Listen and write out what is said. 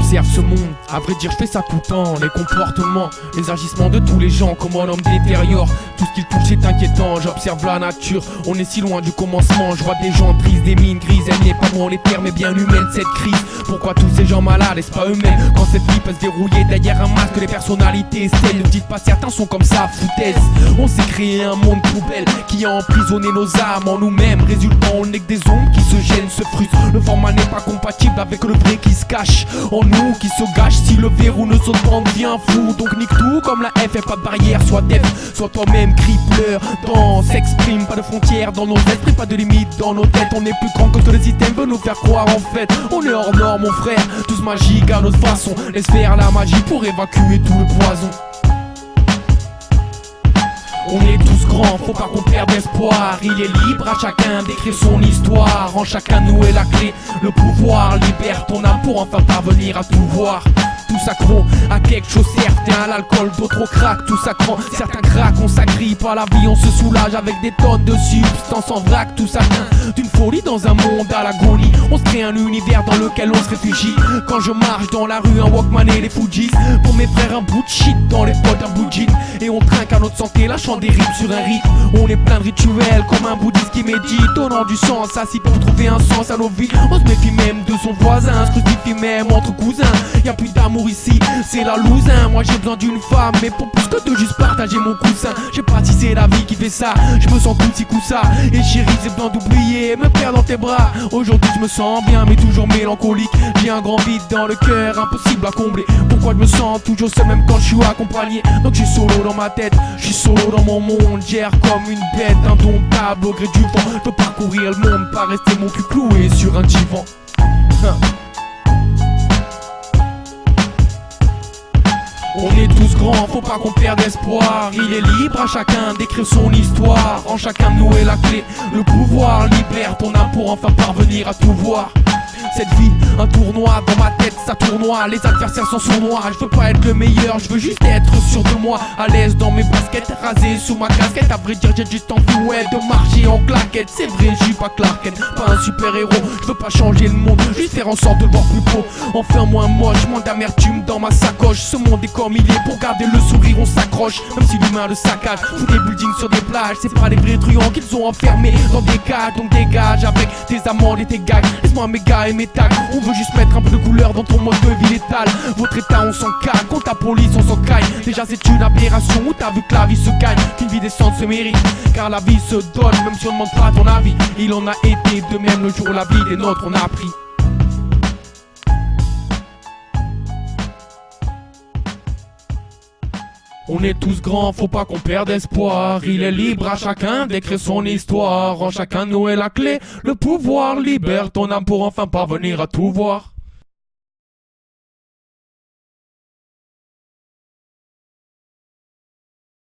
J'observe ce monde, à vrai dire je fais ça tout le temps. Les comportements, les agissements de tous les gens, comment l'homme détériore tout ce qu'il touche, c'est inquiétant. J'observe la nature, on est si loin du commencement. Je vois des gens tristes, des mines grises. Elle n'est pas monétaire mais bien humaine cette crise. Pourquoi tous ces gens malades, est-ce pas eux-mêmes? Quand cette vie peut se dérouiller derrière un masque, les personnalités stèles. Ne dites pas certains sont comme ça, foutaise. On s'est créé un monde poubelle qui a emprisonné nos âmes en nous-mêmes. Résultat, on n'est que des ombres qui se gênent, se frustrent. Le format n'est pas compatible avec le vrai qui se cache en nous, qui se gâche. Si le verrou ne saute pas, on devient fou. Donc nique tout comme la F, et pas de barrière. Sois def, sois toi-même, crie, pleure, danse, s'exprime. Pas de frontières dans nos esprits, pas de limites dans nos têtes. On est plus grand que tout le système veut nous faire croire en fait. On est hors norme mon frère, tous magiques à notre façon. Laisse faire la magie pour évacuer tout le poison. On est tous grands, faut pas qu'on perde espoir. Il est libre à chacun d'écrire son histoire. En chacun de nous est la clé, le pouvoir. Libère ton âme pour enfin parvenir à tout voir. Tous accros à quelque chose, certains à l'alcool, d'autres au crack. Tous accros, certains craquent, on s'agrippe à la vie, on se soulage avec des tonnes de substances en vrac. Tout ça vient d'une folie dans un monde à l'agonie. On se crée un univers dans lequel on se réfugie. Quand je marche dans la rue, un Walkman et les Fujis. Pour mes frères, un bout de shit dans les potes, un bout de jean. Et on trinque à notre santé, lâchant des rimes sur un rythme. On est plein de rituels comme un bouddhiste qui médite, donnant du sens assis pour trouver un sens à nos vies. On se méfie même de son voisin, se crucifie même entre cousins. Y'a plus d'amour ici, c'est la lousin. Moi j'ai besoin d'une femme, mais pour plus que de juste partager mon coussin. Je sais pas si c'est la vie qui fait ça, je me sens tout petit coup ça. Et chérie, j'ai besoin d'oublier, me perdre dans tes bras. Aujourd'hui je me sens bien, mais toujours mélancolique. J'ai un grand vide dans le cœur, impossible à combler. Pourquoi je me sens toujours seul même quand je suis accompagné? Donc je suis solo dans ma tête, je suis solo dans mon monde. Gère comme une bête indomptable au gré du vent. Je peux parcourir le monde, pas rester mon cul cloué sur un divan. On est tous grands, faut pas qu'on perde espoir. Il est libre à chacun d'écrire son histoire. En chacun de nous est la clé, le pouvoir. Libère ton âme pour enfin parvenir à tout voir. Cette vie, un tournoi dans ma tête, ça tournoie. Les adversaires sont sournois. Je veux pas être le meilleur, je veux juste être sûr de moi. À l'aise dans mes baskets, rasé sous ma casquette. À vrai dire, j'ai juste envie, ouais, de marcher en claquette. C'est vrai, je suis pas Clark Kent, pas un super héros. Je veux pas changer le monde, juste faire en sorte de le voir plus beau. Enfin moins moche, moins d'amertume dans ma sacoche. Ce monde est comme il est, pour garder le sourire on s'accroche. Même si l'humain le saccage, fout des buildings sur des plages. C'est pas les vrais truands qu'ils ont enfermés dans des cages. Donc dégage avec tes amendes et tes gags. Laisse-moi mes gars et mes tags. On veut juste mettre un peu de couleur dans ton mode de vie létal. Votre état on s'en caille, contre la police on s'en caille. Déjà c'est une aberration où t'as vu que la vie se gagne, qu'une vie décente se mérite. Car la vie se donne même si on demande pas ton avis. Il en a été de même le jour où la vie des nôtres on a appris. On est tous grands, faut pas qu'on perde espoir. Il est libre à chacun d'écrire son histoire. En chacun de nous est la clé, le pouvoir. Libère ton âme pour enfin parvenir à tout voir.